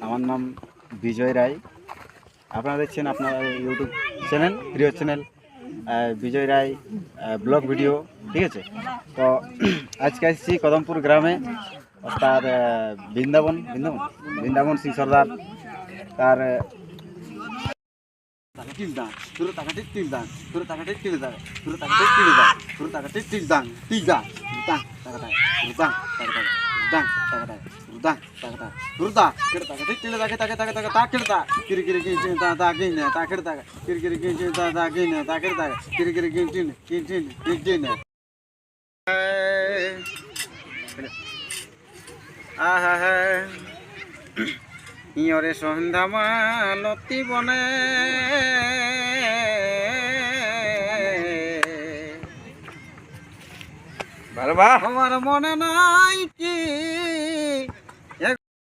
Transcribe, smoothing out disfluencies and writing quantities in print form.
আমার নাম বিজয় রায়। আপনারা দেখছেন আপনার ইউটিউব চ্যানেল, প্রিয় চ্যানেল বিজয় রায় ব্লগ ভিডিও, ঠিক আছে। তো আজকে আসছি কদমপুর গ্রামে, তার বৃন্দাবন বৃন্দাবন বৃন্দাবন সিং সর্দার তার tildan, turut tagatik tildan, turut tagatik tildan, turut tagatik tildan, turut tagatik tildan, tildan, turutang, tagatak, turutang, tagatak, turutang, tagatak, turutang, tagatak, turuta, kira tagatik tildan, tagatak, tak kira tak, kiri kiri kiri tak tak gini, tak kira tak, kiri kiri kiri tak tak gini, tak kira tak, kiri kiri kiri gini. ইয়রে সন্ধ্যা মালতী বনে আমার মনে নাই কি